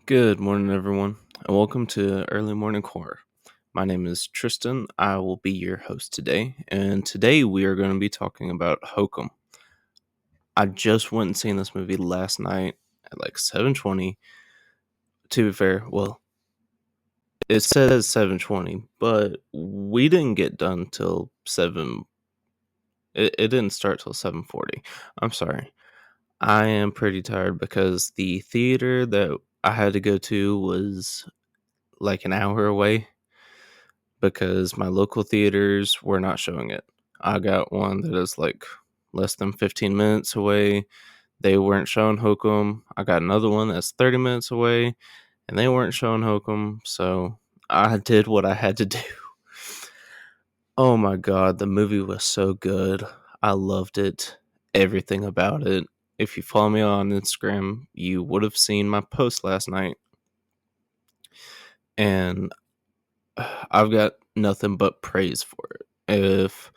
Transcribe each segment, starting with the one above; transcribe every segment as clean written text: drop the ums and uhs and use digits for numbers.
Good morning, everyone, and welcome to Early Morning Horror. My name is Tristan. I will be your host today, and today we are going to be talking about Hokum. I just went and seen this movie last night at like 7:20. To be fair, well, it says 7:20, but we didn't get done till 7. It didn't start till 7:40. I'm sorry. I am pretty tired because the theater that I had to go to was like an hour away because my local theaters were not showing it. I got one that is like less than 15 minutes away. They weren't showing Hokum. I got another one that's 30 minutes away and they weren't showing Hokum. So I did what I had to do. Oh my God, the movie was so good. I loved it. Everything about it. If you follow me on Instagram, you would have seen my post last night. And I've got nothing but praise for it. Of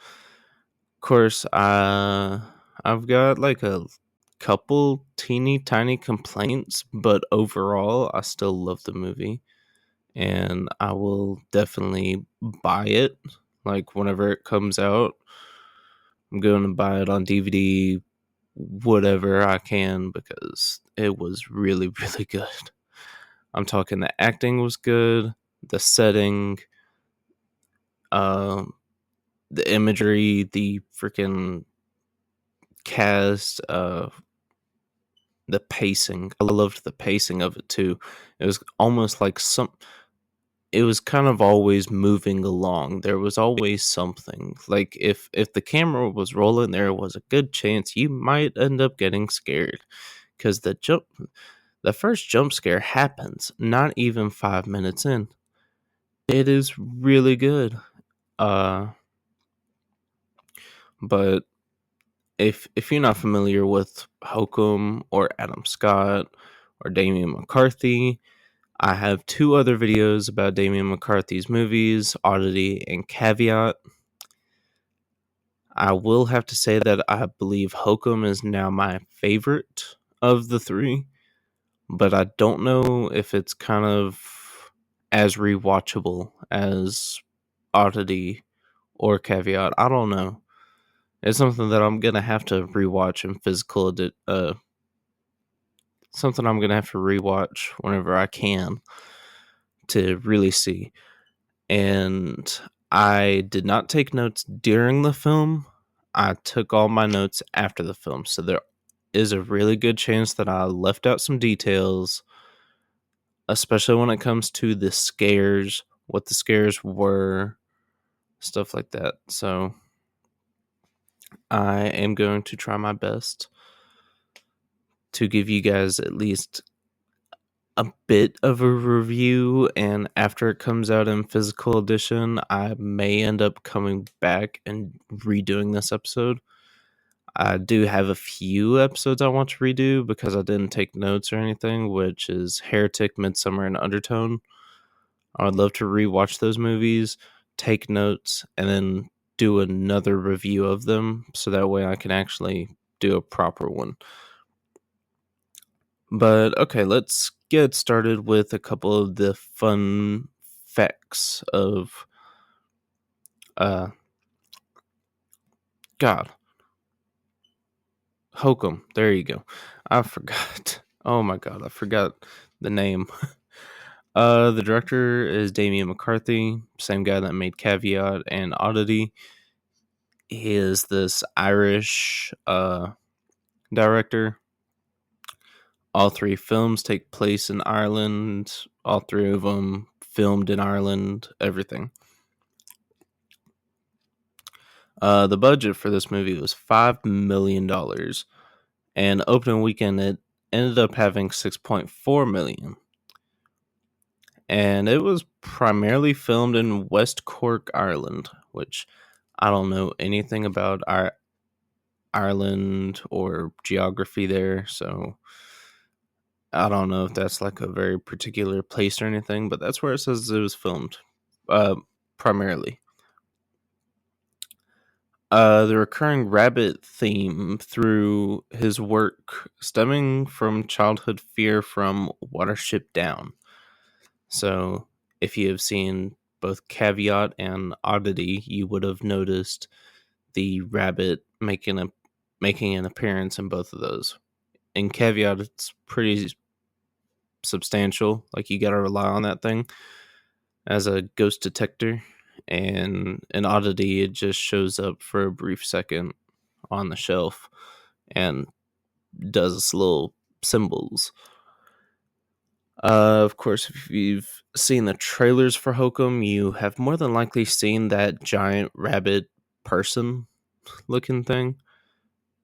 course, I've got like a couple teeny tiny complaints, but overall, I still love the movie, and I will definitely buy it. Like whenever it comes out, I'm going to buy it on DVD, whatever I can, because it was really, really good. I'm talking the acting was good, the setting, um, the imagery, the freaking cast, the pacing. I loved the pacing of it too. It was almost like it was kind of always moving along. There was always something. Like if the camera was rolling, there was a good chance you might end up getting scared because the first jump scare happens not even 5 minutes in. It is really good. Uh but if you're not familiar with Hokum or Adam Scott or Damian McCarthy, I have two other videos about Damian McCarthy's movies, Oddity and Caveat. I will have to say that I believe Hokum is now my favorite of the three, but I don't know if it's kind of as rewatchable as Oddity or Caveat. I don't know. It's something that I'm gonna have to rewatch in something I'm gonna have to rewatch whenever I can to really see. And I did not take notes during the film. I took all my notes after the film, so there is a really good chance that I left out some details, especially when it comes to the scares, what the scares were, stuff like that. So I am going to try my best to give you guys at least a bit of a review, and after it comes out in physical edition, I may end up coming back and redoing this episode. I do have a few episodes I want to redo because I didn't take notes or anything, which is Heretic, Midsummer, and Undertone. I would love to rewatch those movies, take notes, and then do another review of them so that way I can actually do a proper one. But okay, let's get started with a couple of the fun facts of God. Hokum. There you go. I forgot. Oh my God, I forgot the name. The director is Damian McCarthy, same guy that made Caveat and Oddity. He is this Irish director. All three films take place in Ireland. All three of them filmed in Ireland. Everything. The budget for this movie was $5 million, and opening weekend it ended up having $6.4 million. And it was primarily filmed in West Cork, Ireland, which I don't know anything about Ireland or geography there, so I don't know if that's like a very particular place or anything, but that's where it says it was filmed, primarily. The recurring rabbit theme through his work stemming from childhood fear from Watership Down. So, if you have seen both Caveat and Oddity, you would have noticed the rabbit making an appearance in both of those. In Caveat, it's pretty substantial. Like, you got to rely on that thing as a ghost detector. And in Oddity, it just shows up for a brief second on the shelf and does its little symbols. Of course, if you've seen the trailers for Hokum, you have more than likely seen that giant rabbit person looking thing.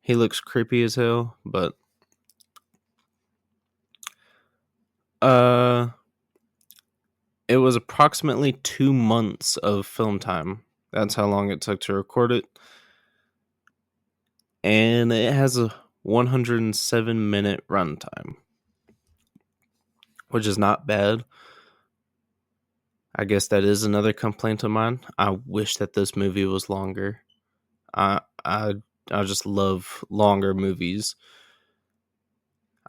He looks creepy as hell, but uh it was approximately 2 months of film time. That's how long it took to record it. And it has a 107-minute runtime, which is not bad. I guess that is another complaint of mine. I wish that this movie was longer. I I I just love longer movies.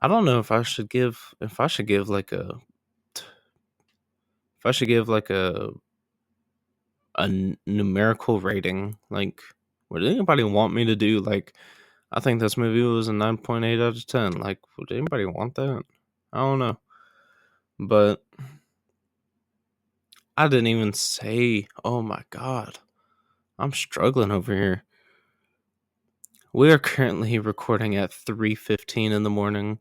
I don't know if I should give like a if I should give like a numerical rating. Like, would anybody want me to do like? I think this movie was a 9.8 out of 10. Like, would anybody want that? I don't know, but I didn't even say. Oh my god, I'm struggling over here. We are currently recording at 3:15 in the morning,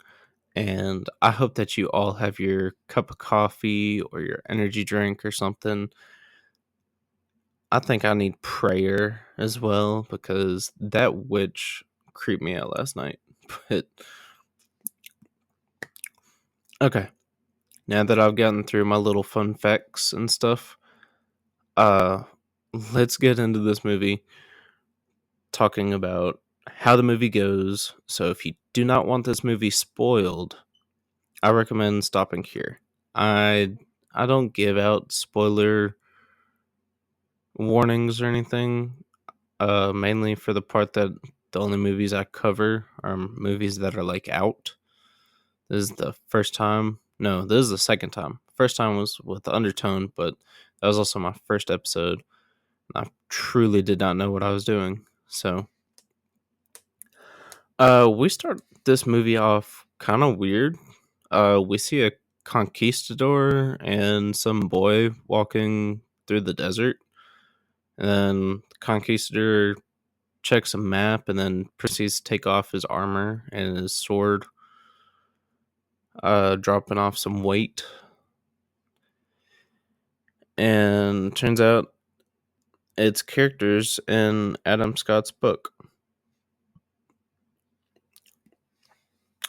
and I hope that you all have your cup of coffee or your energy drink or something. I think I need prayer as well because that witch creeped me out last night. But okay, now that I've gotten through my little fun facts and stuff, uh let's get into this movie talking about how the movie goes. So if you do not want this movie spoiled, I recommend stopping here. I don't give out spoiler warnings or anything. Mainly for the part that the only movies I cover are movies that are like out. This is the first time. No, this is the second time. First time was with Undertone, but that was also my first episode. I truly did not know what I was doing. So, we start this movie off kind of weird. We see a conquistador and some boy walking through the desert. And then the conquistador checks a map and then proceeds to take off his armor and his sword, dropping off some weight. And turns out it's characters in Adam Scott's book.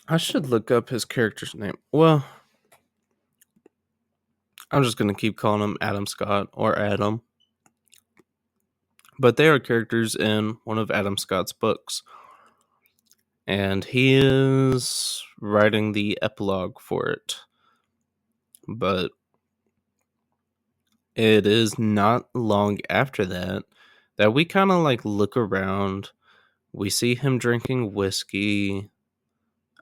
I should look up his character's name. Well, I'm just going to keep calling him Adam Scott or Adam. But they are characters in one of Adam Scott's books. And he is writing the epilogue for it. But it is not long after that we kind of like look around. We see him drinking whiskey,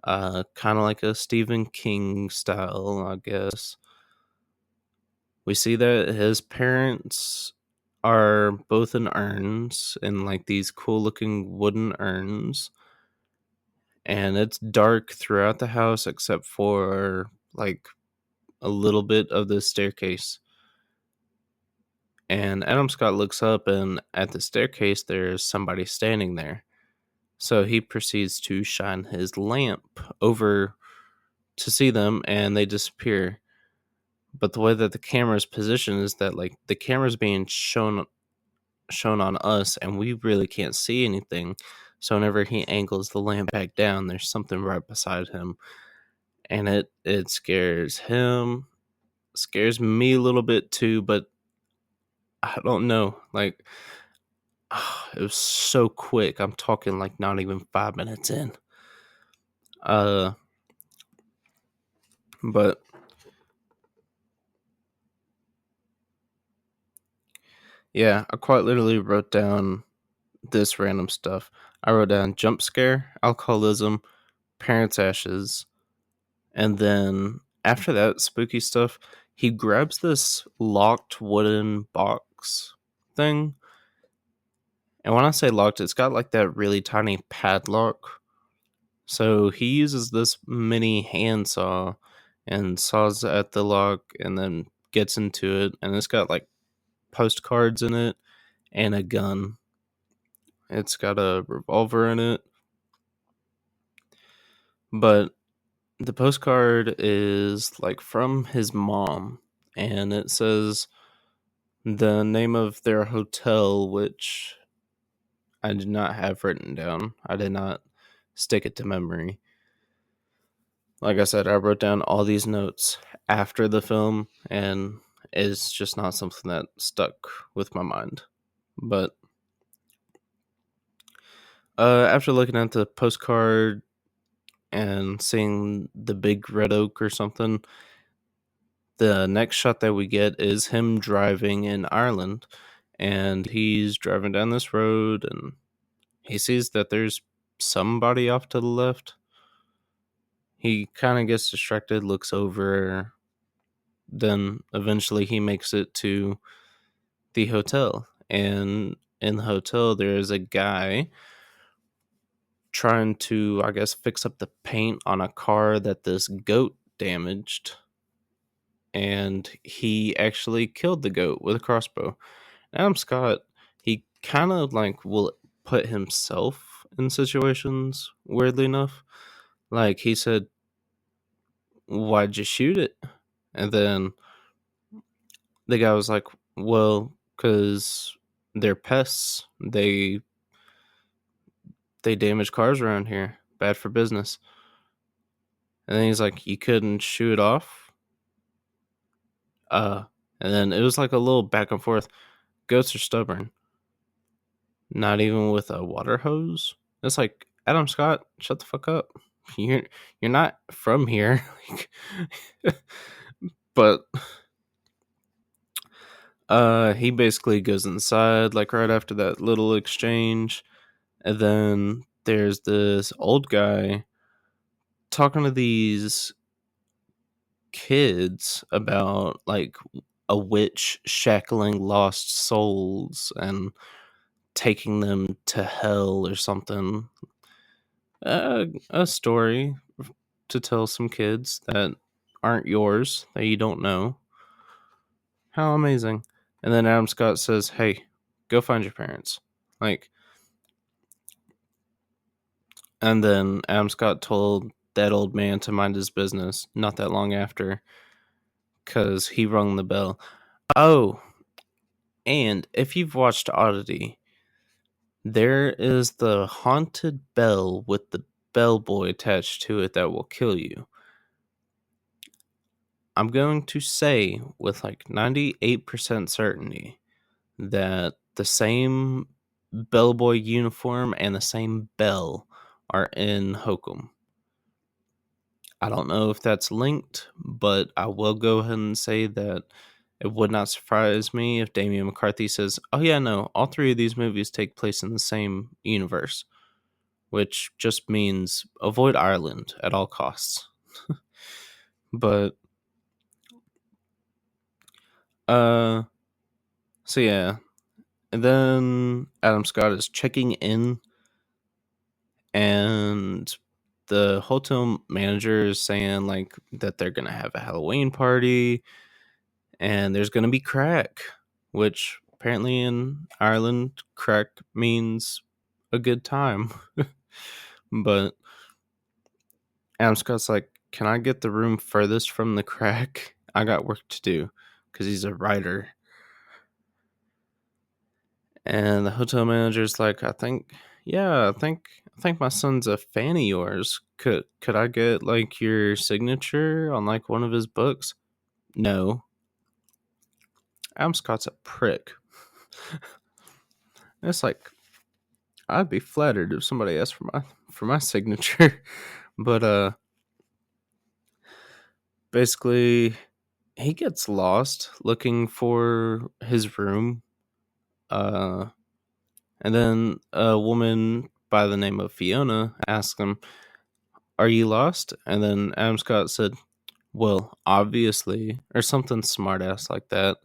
kind of like a Stephen King style, I guess. We see that his parents are both in urns, in like these cool looking wooden urns. And it's dark throughout the house except for like a little bit of the staircase. And Adam Scott looks up, and at the staircase, there's somebody standing there. So he proceeds to shine his lamp over to see them, and they disappear. But the way that the camera is positioned is that like the camera's being shown on us, and we really can't see anything. So whenever he angles the lamp back down, there's something right beside him, and it scares him, scares me a little bit too. But I don't know, like it was so quick. I'm talking like not even 5 minutes in. Uh, but yeah, I quite literally wrote down this random stuff. I wrote down jump scare, alcoholism, parents' ashes, and then after that spooky stuff, he grabs this locked wooden box thing. And when I say locked, it's got like that really tiny padlock. So he uses this mini handsaw and saws at the lock and then gets into it. And it's got like postcards in it and a gun. It's got a revolver in it. But the postcard is like from his mom. And it says the name of their hotel, which I did not have written down. I did not stick it to memory. Like I said, I wrote down all these notes after the film, and it's just not something that stuck with my mind. But after looking at the postcard and seeing the big red oak or something, the next shot that we get is him driving in Ireland, and he's driving down this road, and he sees that there's somebody off to the left. He kind of gets distracted, looks over, then eventually he makes it to the hotel. And in the hotel, there is a guy trying to, I guess, fix up the paint on a car that this goat damaged. And he actually killed the goat with a crossbow. Adam Scott, he kind of like will put himself in situations, weirdly enough. Like he said, "Why'd you shoot it?" And then the guy was like, "Well, because they're pests. They damage cars around here. Bad for business." And then he's like, "You couldn't shoo it off?" Uh, and then it was like a little back and forth. Goats are stubborn. Not even with a water hose. It's like, Adam Scott, shut the fuck up. You're not from here. But he basically goes inside like right after that little exchange. And then there's this old guy talking to these kids about like a witch shackling lost souls and taking them to hell or something. A story to tell some kids that aren't yours, that you don't know. How amazing. And then Adam Scott says, "Hey, go find your parents." Like, and then Adam Scott told that old man to mind his business not that long after, because he rung the bell. Oh, and if you've watched Oddity, there is the haunted bell with the bellboy attached to it that will kill you. I'm going to say with like 98% certainty that the same bellboy uniform and the same bell are in Hokum. I don't know if that's linked, but I will go ahead and say that it would not surprise me if Damian McCarthy says, "Oh yeah, no, all three of these movies take place in the same universe," which just means avoid Ireland at all costs. But uh so yeah. And then Adam Scott is checking in, and the hotel manager is saying like that they're gonna have a Halloween party and there's gonna be crack, which apparently in Ireland crack means a good time. But Adam Scott's like, "Can I get the room furthest from the crack? I got work to do," because he's a writer. And the hotel manager's like, yeah, I think my son's a fan of yours. Could I get like your signature on like one of his books?" No. Adam Scott's a prick. It's like, I'd be flattered if somebody asked for my signature. But basically he gets lost looking for his room. Uh And then a woman by the name of Fiona asked him, "Are you lost?" And then Adam Scott said, "Well, obviously," or something smart ass like that.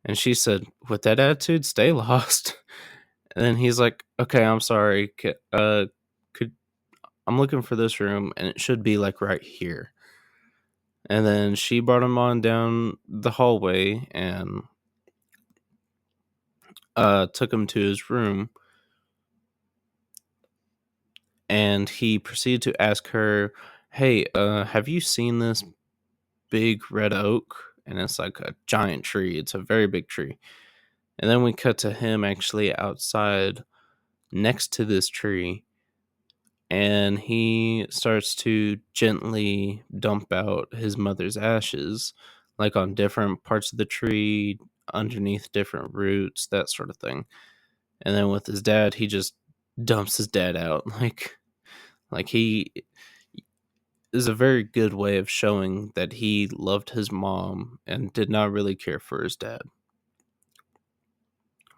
And she said, "With that attitude, stay lost." And then he's like, "Okay, I'm sorry. Could I'm looking for this room, and it should be like right here." And then she brought him on down the hallway and took him to his room. And he proceeded to ask her, "Hey, have you seen this big red oak?" And it's like a giant tree. It's a very big tree. And then we cut to him actually outside next to this tree. And he starts to gently dump out his mother's ashes, like on different parts of the tree, underneath different roots, that sort of thing. And then with his dad, he just dumps his dad out. Like he is a very good way of showing that he loved his mom and did not really care for his dad.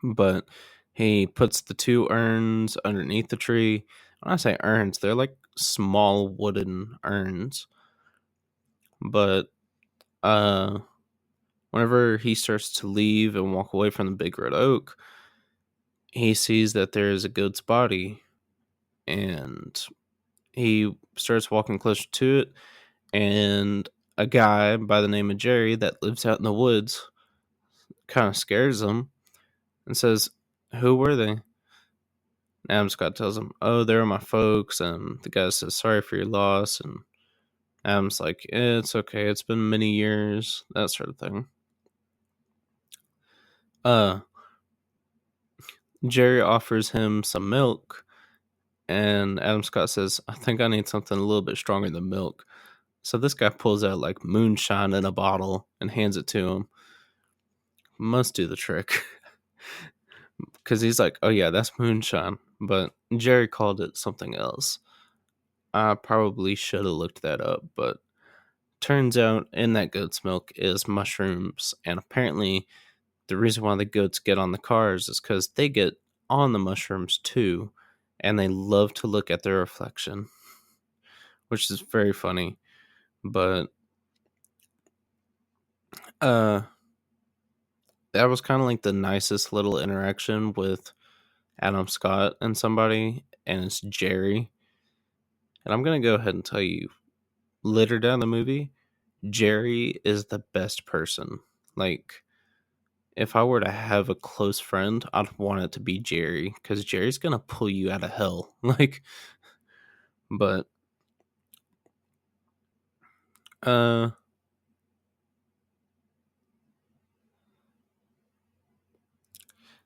But he puts the two urns underneath the tree. When I say urns, they're like small wooden urns. But uh whenever he starts to leave and walk away from the big red oak, he sees that there is a goat's body, and he starts walking closer to it, and a guy by the name of Jerry that lives out in the woods kind of scares him and says, "Who were they?" Adam Scott tells him, "Oh, they're my folks." And the guy says, "Sorry for your loss." And Adam's like, "It's okay. It's been many years," that sort of thing. Uh, Jerry offers him some milk, and Adam Scott says, "I think I need something a little bit stronger than milk." So this guy pulls out like moonshine in a bottle and hands it to him. Must do the trick. Because he's like, "Oh yeah, that's moonshine." But Jerry called it something else. I probably should have looked that up, but turns out in that goat's milk is mushrooms. And apparently, the reason why the goats get on the cars is because they get on the mushrooms too. And they love to look at their reflection, which is very funny. But uh, that was kind of like the nicest little interaction with Adam Scott and somebody, and it's Jerry. And I'm going to go ahead and tell you, later down the movie, Jerry is the best person. Like, if I were to have a close friend, I'd want it to be Jerry, because Jerry's going to pull you out of hell. Like, but, uh,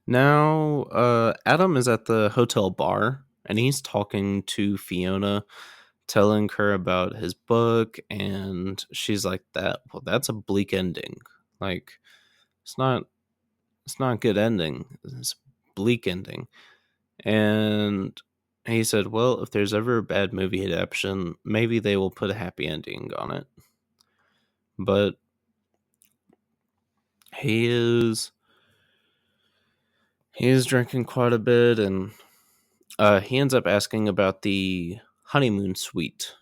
now, Adam is at the hotel bar, and he's talking to Fiona, telling her about his book, and she's like, well, that's a bleak ending. Like, it's not a good ending. It's a bleak ending. And he said, "Well, if there's ever a bad movie adaptation, maybe they will put a happy ending on it." But he is drinking quite a bit, and he ends up asking about the honeymoon suite,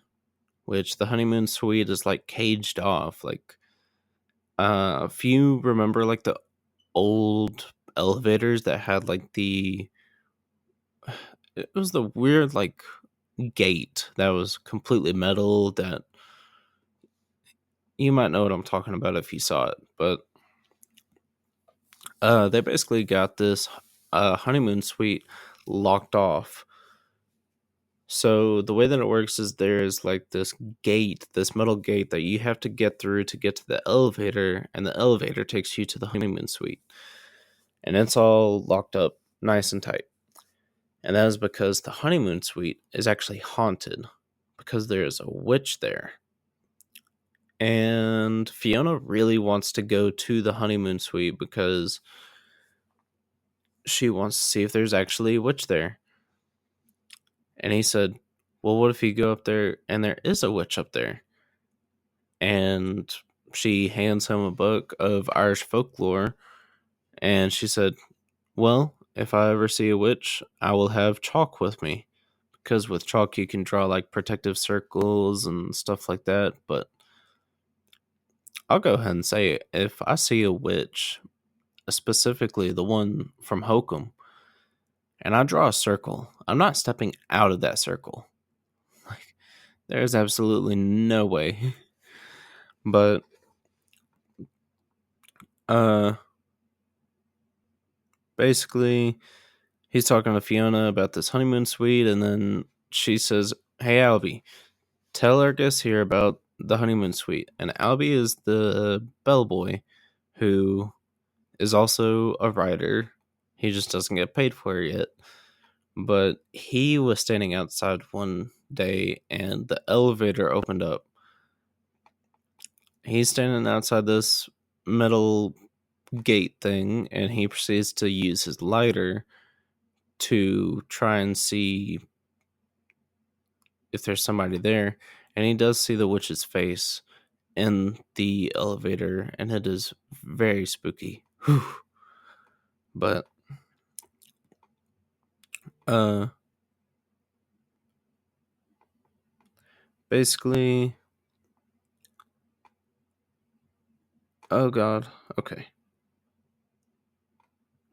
which the honeymoon suite is like caged off. Like, if you remember, like the old elevators that had like it was the weird like gate that was completely metal, that you might know what I'm talking about if you saw it. But they basically got this honeymoon suite locked off. So the way that it works is there's like this metal gate that you have to get through to get to the elevator, and the elevator takes you to the honeymoon suite. And it's all locked up nice and tight. And that is because the honeymoon suite is actually haunted, because there is a witch there. And Fiona really wants to go to the honeymoon suite because she wants to see if there's actually a witch there. And he said, "Well, what if you go up there and there is a witch up there?" And she hands him a book of Irish folklore. And she said, "Well, if I ever see a witch, I will have chalk with me. Because with chalk, you can draw like protective circles and stuff like that. But I'll go ahead and say it. If I see a witch, specifically the one from Hokum, and I draw a circle, I'm not stepping out of that circle. Like, there's absolutely no way. But, uh, basically, he's talking to Fiona about this honeymoon suite, and then she says, "Hey, Albie, tell our guests here about the honeymoon suite." And Albie is the bellboy who is also a writer. He just doesn't get paid for it yet. But he was standing outside one day and the elevator opened up. He's standing outside this metal gate thing and he proceeds to use his lighter to try and see if there's somebody there. And he does see the witch's face in the elevator and it is very spooky. Whew. But uh basically, oh god, okay.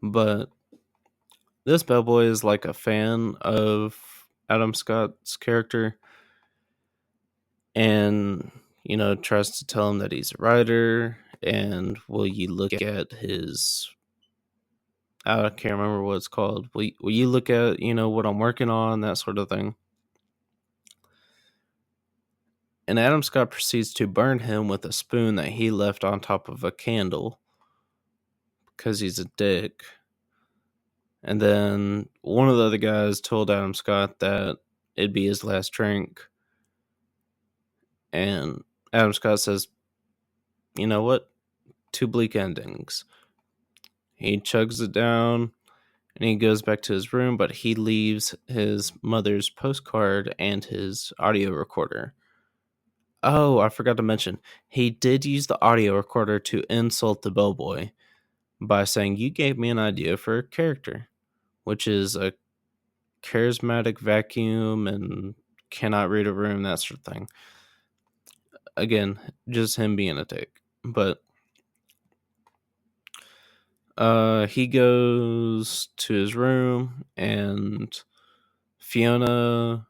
But this bellboy is like a fan of Adam Scott's character and, tries to tell him that he's a writer and will you look at his, I can't remember what it's called. Will you look at, what I'm working on, that sort of thing. And Adam Scott proceeds to burn him with a spoon that he left on top of a candle because he's a dick. And then one of the other guys told Adam Scott that it'd be his last drink. And Adam Scott says, "You know what? Two bleak endings." He chugs it down and he goes back to his room, but he leaves his mother's postcard and his audio recorder. Oh, I forgot to mention, he did use the audio recorder to insult the bellboy by saying, "You gave me an idea for a character, which is a charismatic vacuum and cannot read a room," that sort of thing. Again, just him being a dick. But he goes to his room and Fiona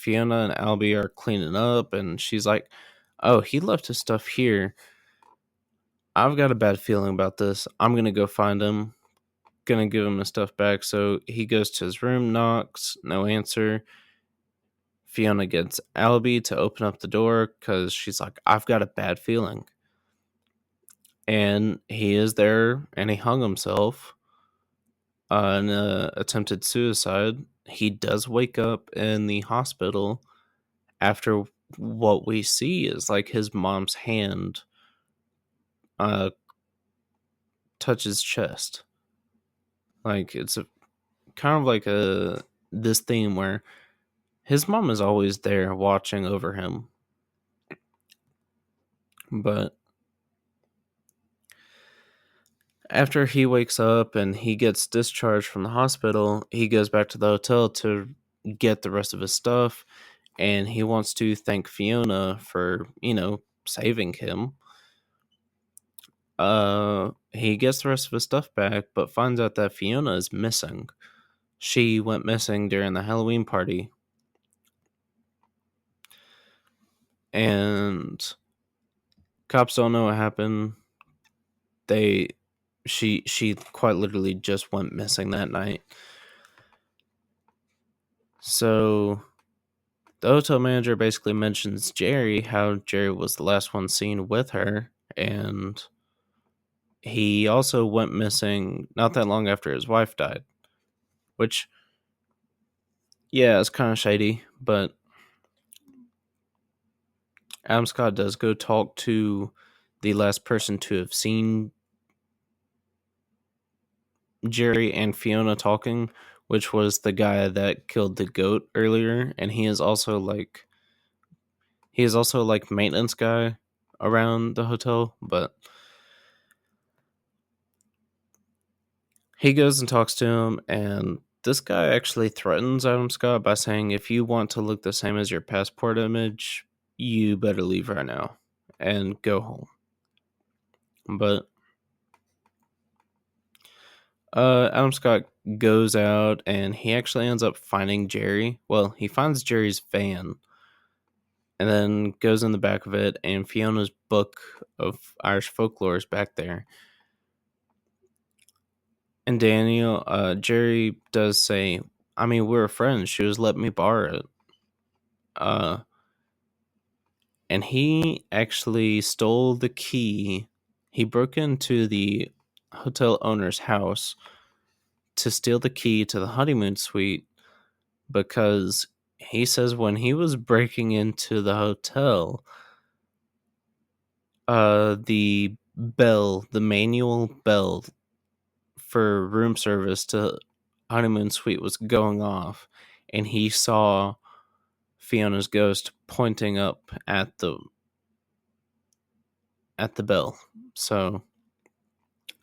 and Albie are cleaning up and she's like, "Oh, he left his stuff here. I've got a bad feeling about this. I'm gonna go find him. Gonna give him his stuff back." So he goes to his room, knocks, no answer. Fiona gets Albie to open up the door because she's like, "I've got a bad feeling." And he is there and he hung himself an attempted suicide. He does wake up in the hospital after what we see is like his mom's hand uh, touches chest. Like it's a kind of like a this theme where his mom is always there watching over him. But after he wakes up and he gets discharged from the hospital, he goes back to the hotel to get the rest of his stuff and he wants to thank Fiona for, saving him. He gets the rest of his stuff back, but finds out that Fiona is missing. She went missing during the Halloween party. And cops don't know what happened. She quite literally just went missing that night. So the hotel manager basically mentions Jerry, how Jerry was the last one seen with her, and he also went missing not that long after his wife died. Which, yeah, it's kind of shady, but Adam Scott does go talk to the last person to have seen Jerry and Fiona talking, which was the guy that killed the goat earlier, and he is also like maintenance guy around the hotel, but He goes and talks to him, and this guy actually threatens Adam Scott by saying, if you want to look the same as your passport image, you better leave right now and go home. But Adam Scott goes out, and he actually ends up finding Jerry. Well, he finds Jerry's van, and then goes in the back of it, and Fiona's book of Irish folklore is back there. And Jerry does say, I mean, we're friends. She was letting me borrow it. And he actually stole the key. He broke into the hotel owner's house to steal the key to the honeymoon suite because he says when he was breaking into the hotel, the bell, the manual bell for room service to honeymoon suite was going off, and he saw Fiona's ghost pointing up at the bell. So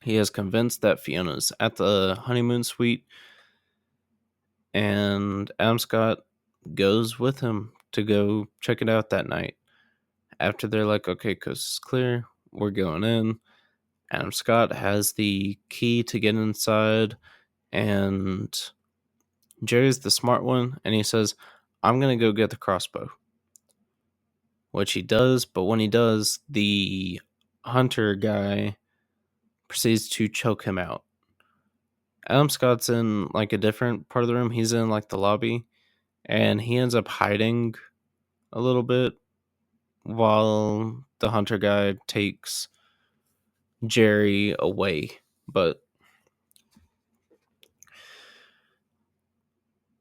he is convinced that Fiona's at the honeymoon suite, and Adam Scott goes with him to go check it out that night. After they're like, okay, coast is clear, we're going in. Adam Scott has the key to get inside, and Jerry's the smart one, and he says, I'm going to go get the crossbow. Which he does, but when he does, the hunter guy proceeds to choke him out. Adam Scott's in like a different part of the room. He's in like the lobby, and he ends up hiding a little bit while the hunter guy takes Jerry away. But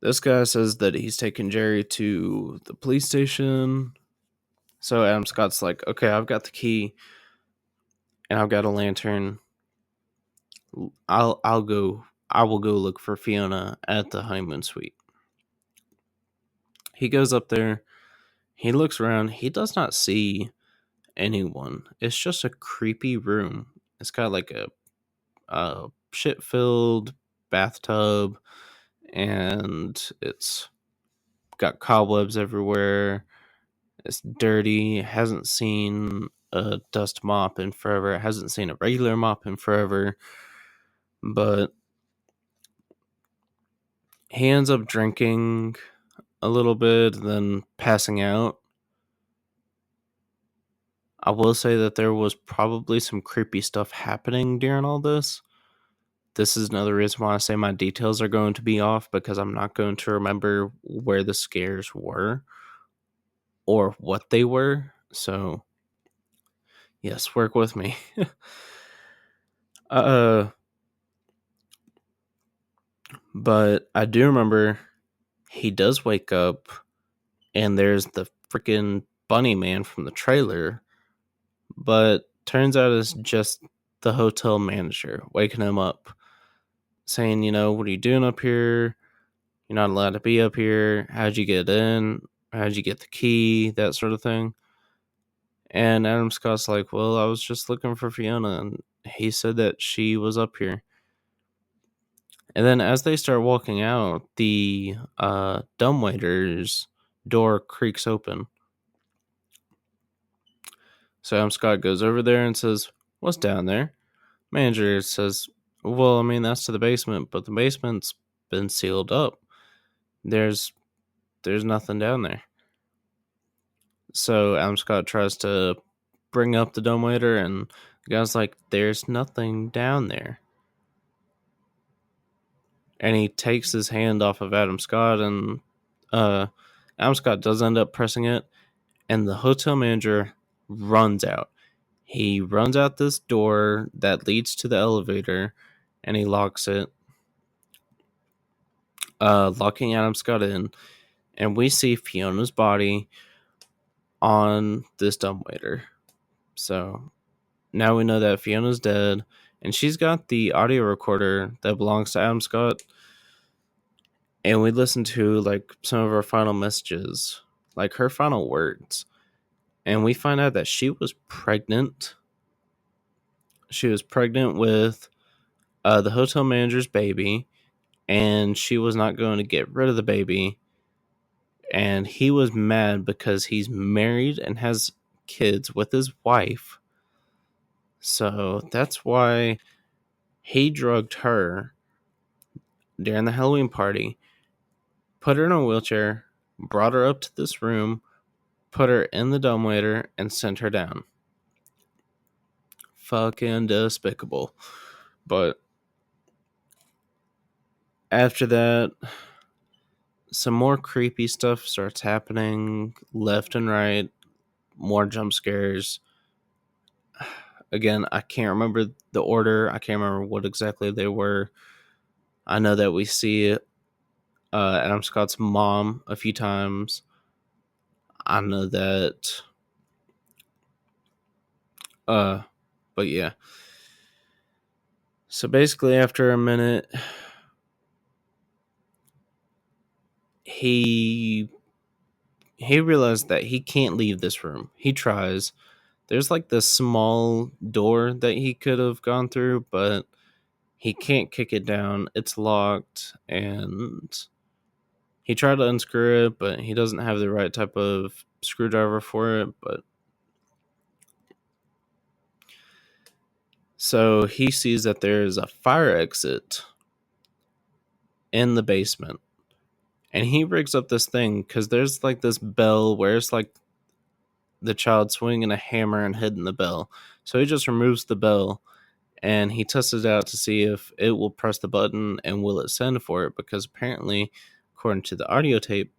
this guy says that he's taking Jerry to the police station. So Adam Scott's like, okay, I've got the key and I've got a lantern. I will go look for Fiona at the honeymoon suite. He goes up there. He looks around. He does not see anyone. It's just a creepy room. It's got like a shit-filled bathtub, and it's got cobwebs everywhere. It's dirty. It hasn't seen a dust mop in forever. It hasn't seen a regular mop in forever. But he ends up drinking a little bit, then passing out. I will say that there was probably some creepy stuff happening during all this. This is another reason why I say my details are going to be off, because I'm not going to remember where the scares were or what they were. So, yes, work with me. But I do remember he does wake up, and there's the freaking bunny man from the trailer, but turns out it's just the hotel manager waking him up, saying, what are you doing up here? You're not allowed to be up here. How'd you get in? How'd you get the key? That sort of thing. And Adam Scott's like, well, I was just looking for Fiona, and he said that she was up here. And then as they start walking out, the dumbwaiter's door creaks open. So Adam Scott goes over there and says, what's down there? Manager says, well, I mean, that's to the basement, but the basement's been sealed up. There's nothing down there. So Adam Scott tries to bring up the dumbwaiter, and the guy's like, there's nothing down there. And he takes his hand off of Adam Scott, and Adam Scott does end up pressing it, and the hotel manager runs out. He runs out this door that leads to the elevator, and he locks it, locking Adam Scott in, and we see Fiona's body on this dumbwaiter. So now we know that Fiona's dead, and she's got the audio recorder that belongs to Adam Scott. And we listen to like some of her final messages, like her final words. And we find out that she was pregnant. She was pregnant with the hotel manager's baby, and she was not going to get rid of the baby. And he was mad because he's married and has kids with his wife. So that's why he drugged her during the Halloween party, put her in a wheelchair, brought her up to this room, put her in the dumbwaiter, and sent her down. Fucking despicable. But after that, some more creepy stuff starts happening left and right. More jump scares. Again, I can't remember the order. I can't remember what exactly they were. I know that we see Adam Scott's mom a few times. I know that. But yeah. So basically, after a minute, he realized that he can't leave this room. He tries. There's like this small door that he could have gone through, but he can't kick it down. It's locked, and he tried to unscrew it, but he doesn't have the right type of screwdriver for it. But so he sees that there's a fire exit in the basement, and he rigs up this thing because there's like this bell where it's like the child swinging a hammer and hitting the bell. So he just removes the bell and he tests it out to see if it will press the button and will it send for it, because apparently, according to the audio tape,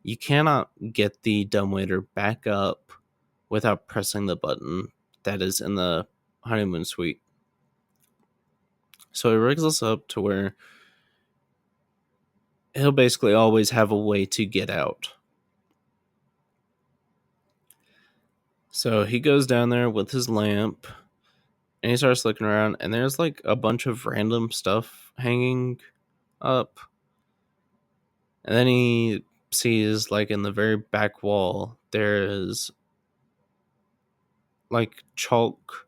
you cannot get the dumbwaiter back up without pressing the button that is in the honeymoon suite. So he rigs us up to where he'll basically always have a way to get out. So he goes down there with his lamp and he starts looking around, and there's like a bunch of random stuff hanging up. And then he sees, like, in the very back wall, there is like chalk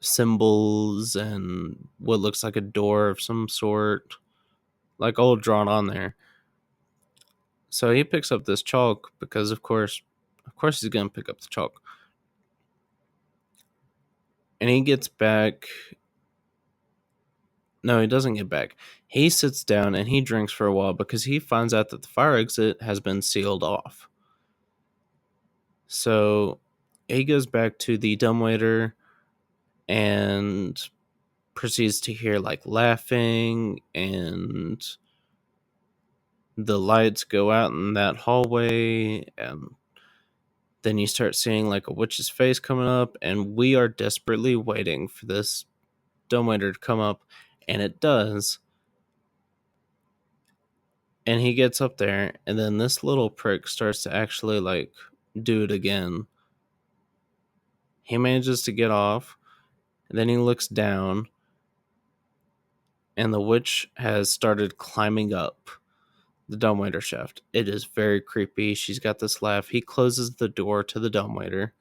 symbols and what looks like a door of some sort, like all drawn on there. So he picks up this chalk because, of course, he's gonna pick up the chalk. And he gets back. No, he doesn't get back. He sits down and he drinks for a while because he finds out that the fire exit has been sealed off. So he goes back to the dumbwaiter and proceeds to hear like laughing, and the lights go out in that hallway, and then you start seeing like a witch's face coming up, and we are desperately waiting for this dumbwaiter to come up, and it does. And he gets up there, and then this little prick starts to actually like do it again. He manages to get off, and then he looks down, and the witch has started climbing up the dumbwaiter shaft. It is very creepy. She's got this laugh. He closes the door to the dumbwaiter.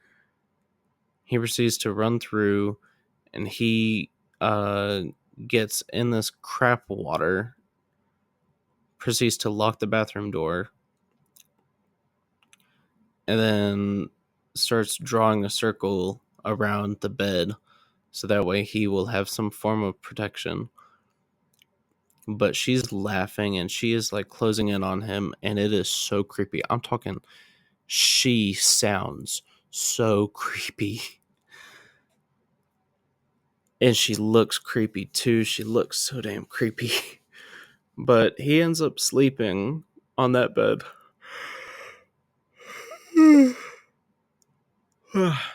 He proceeds to run through, and he gets in this crap water, proceeds to lock the bathroom door, and then starts drawing a circle around the bed so that way he will have some form of protection. But she's laughing and she is like closing in on him, and it is so creepy. I'm talking, she sounds so creepy. And she looks creepy too. She looks so damn creepy. But he ends up sleeping on that bed.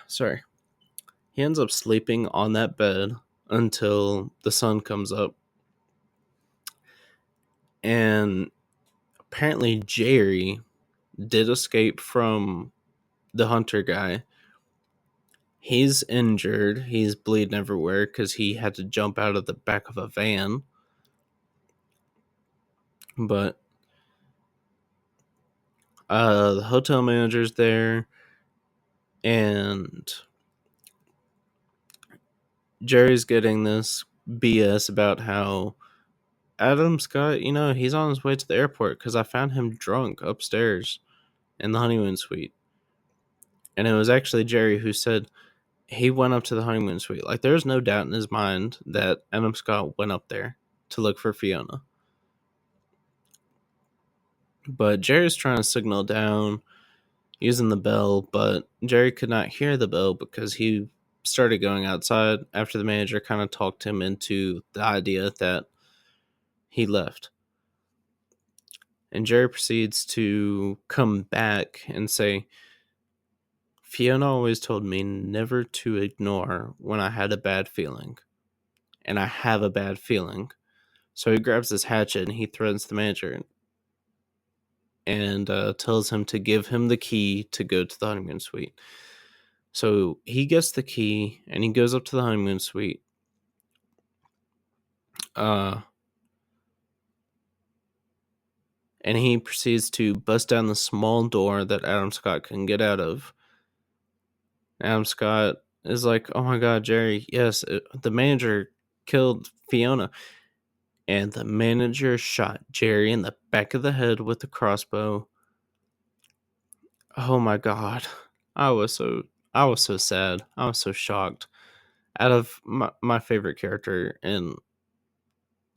Sorry. He ends up sleeping on that bed until the sun comes up. And apparently Jerry did escape from the hunter guy. He's injured. He's bleeding everywhere because he had to jump out of the back of a van. But the hotel manager's there, and Jerry's getting this BS about how Adam Scott, he's on his way to the airport because I found him drunk upstairs in the honeymoon suite. And it was actually Jerry who said he went up to the honeymoon suite. Like, there's no doubt in his mind that Adam Scott went up there to look for Fiona. But Jerry's trying to signal down using the bell, but Jerry could not hear the bell because he started going outside after the manager kind of talked him into the idea that he left. And Jerry proceeds to come back and say, Fiona always told me never to ignore when I had a bad feeling. And I have a bad feeling. So he grabs his hatchet and he threatens the manager and tells him to give him the key to go to the honeymoon suite. So he gets the key and he goes up to the honeymoon suite. And he proceeds to bust down the small door that Adam Scott can get out of. Adam Scott is like, oh my God, Jerry, yes, the manager killed Fiona. And the manager shot Jerry in the back of the head with the crossbow. Oh my God. I was so sad. I was so shocked. Out of my favorite character in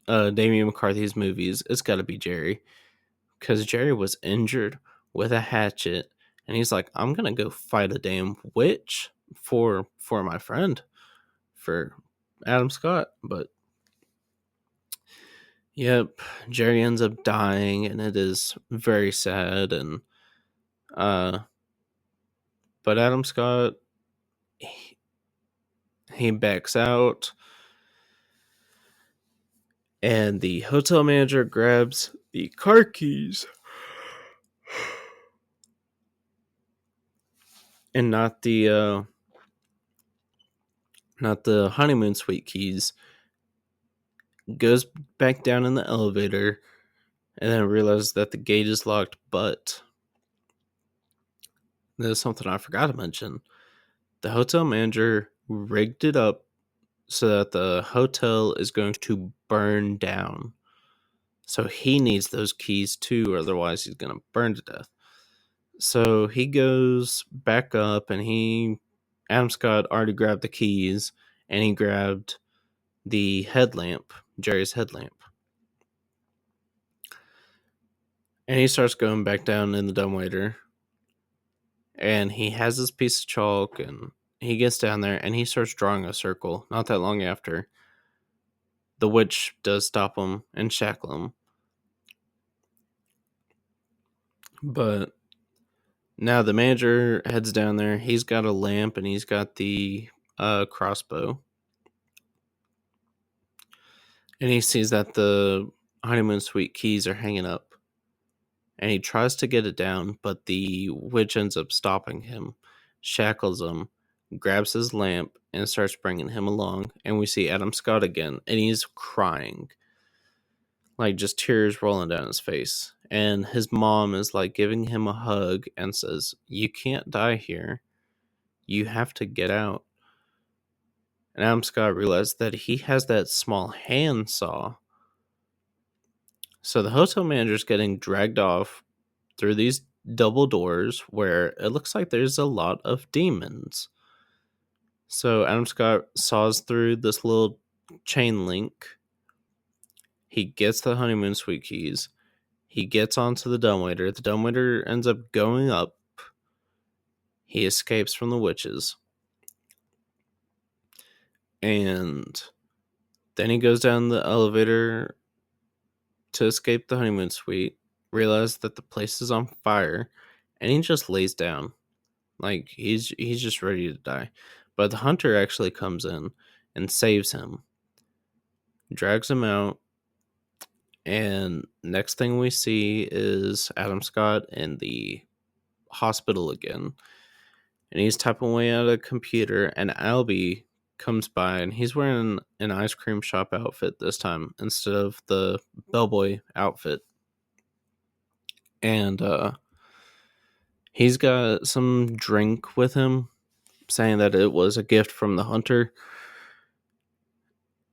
Damien McCarthy's movies, it's got to be Jerry. Because Jerry was injured with a hatchet. And he's like, I'm going to go fight a damn witch for my friend, for Adam Scott. But yep, Jerry ends up dying, and it is very sad. And but Adam Scott, he backs out, and the hotel manager grabs the car keys, and not the honeymoon suite keys. Goes back down in the elevator, and then realizes that the gate is locked. But there's something I forgot to mention. The hotel manager rigged it up so that the hotel is going to burn down. So he needs those keys too, otherwise he's going to burn to death. So he goes back up, and Adam Scott already grabbed the keys, and he grabbed the headlamp, Jerry's headlamp. And he starts going back down in the dumbwaiter. And he has this piece of chalk, and he gets down there, and he starts drawing a circle. Not that long after, the witch does stop him and shackle him. But now the manager heads down there. He's got a lamp, and he's got the crossbow. And he sees that the honeymoon suite keys are hanging up. And he tries to get it down, but the witch ends up stopping him, shackles him, grabs his lamp, and starts bringing him along. And we see Adam Scott again, and he's crying. Like, just tears rolling down his face. And his mom is like giving him a hug and says, you can't die here. You have to get out. And Adam Scott realized that he has that small handsaw. So the hotel manager's getting dragged off through these double doors where it looks like there's a lot of demons. So Adam Scott saws through this little chain link. He gets the honeymoon suite keys. He gets onto the dumbwaiter. The dumbwaiter ends up going up. He escapes from the witches. And then he goes down the elevator to escape the honeymoon suite, realizes that the place is on fire, and he just lays down. Like, he's just ready to die. But the hunter actually comes in and saves him, drags him out, and next thing we see is Adam Scott in the hospital again. And he's typing away at a computer, and Albie comes by, and he's wearing an ice cream shop outfit this time instead of the bellboy outfit. And he's got some drink with him, saying that it was a gift from the hunter.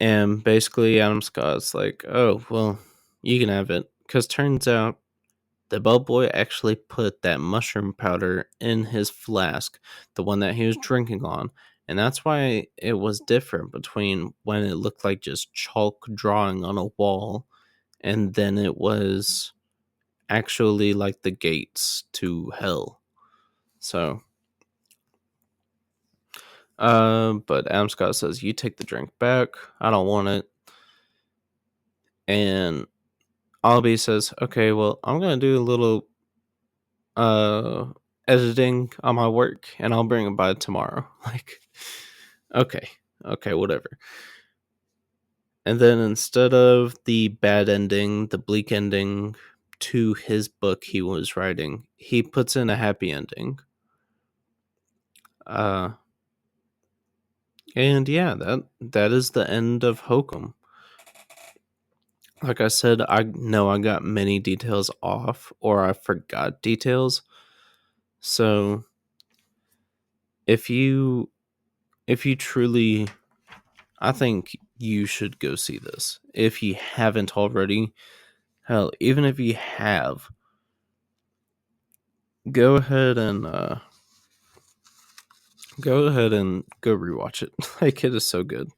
And basically, Adam Scott's like, oh, well, you can have it. Because turns out the bellboy actually put that mushroom powder in his flask, the one that he was drinking on. And that's why it was different between when it looked like just chalk drawing on a wall and then it was actually like the gates to hell. So, but Adam Scott says, you take the drink back. I don't want it. And Albie says, okay, well, I'm going to do a little uh editing on my work and I'll bring it by tomorrow. Like, okay, whatever. And then instead of the bad ending, the bleak ending to his book he was writing, he puts in a happy ending. Uh and yeah, that is the end of Hokum. Like I said, I know I got many details off or I forgot details. So if you truly, I think you should go see this. If you haven't already, hell, even if you have, go ahead and go rewatch it. Like, it is so good.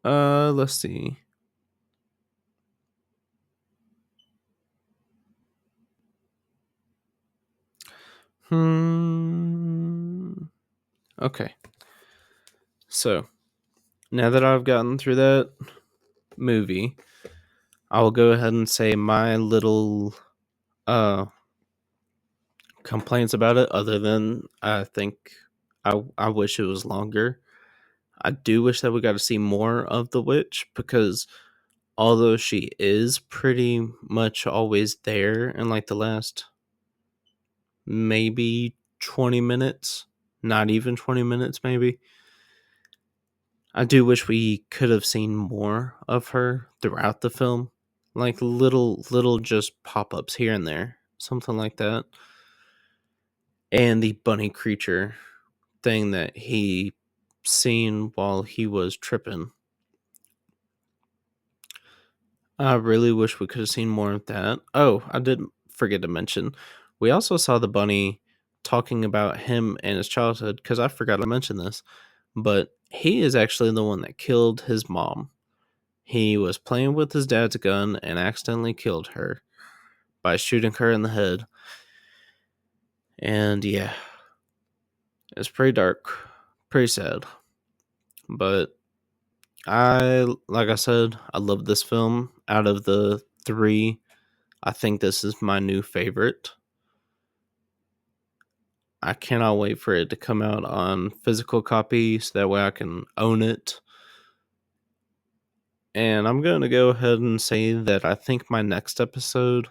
Let's see. Okay. So, now that I've gotten through that movie, I will go ahead and say my little uh complaints about it, other than I think I wish it was longer. I do wish that we got to see more of the witch, because although she is pretty much always there in like the last maybe 20 minutes, not even 20 minutes maybe, I do wish we could have seen more of her throughout the film. Like little just pop-ups here and there, something like that. And the bunny creature thing that he seen while he was tripping. I really wish we could have seen more of that. Oh, I did forget to mention, we also saw the bunny talking about him and his childhood, because I forgot to mention this, but he is actually the one that killed his mom. He was playing with his dad's gun and accidentally killed her by shooting her in the head. And yeah, it's pretty dark, pretty sad. But like I said, I love this film. Out of the three, I think this is my new favorite. I cannot wait for it to come out on physical copy so that way I can own it. And I'm going to go ahead and say that I think my next episode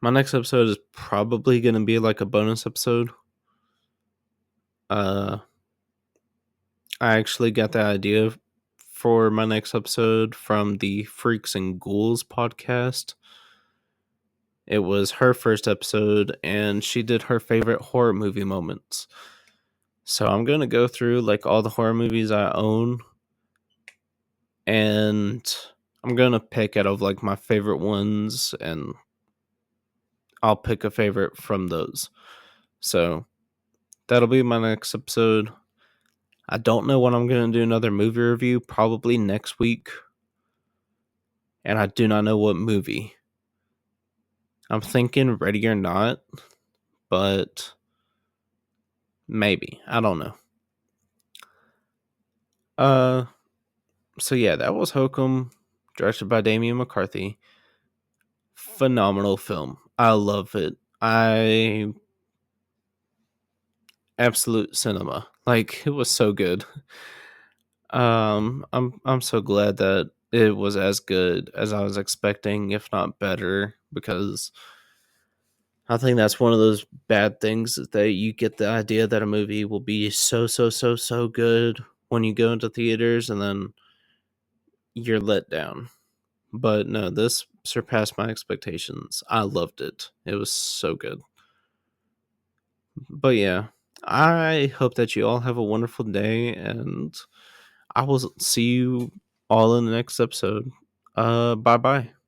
is probably going to be like a bonus episode. I actually got the idea for my next episode from the Freaks and Ghouls podcast. It was her first episode, and she did her favorite horror movie moments. So I'm going to go through like all the horror movies I own, and I'm going to pick out of like my favorite ones, and I'll pick a favorite from those. So that'll be my next episode. I don't know when I'm going to do another movie review, probably next week. And I do not know what movie. I'm thinking Ready or Not, but maybe. I don't know. So yeah, that was Hokum, directed by Damian McCarthy. Phenomenal film. I love it. Absolute cinema. Like, it was so good. I'm so glad that it was as good as I was expecting, if not better, because I think that's one of those bad things, that you get the idea that a movie will be so good when you go into theaters and then you're let down. But no, this surpassed my expectations. I loved it. It was so good. But yeah, I hope that you all have a wonderful day, and I will see you all in the next episode. Bye bye.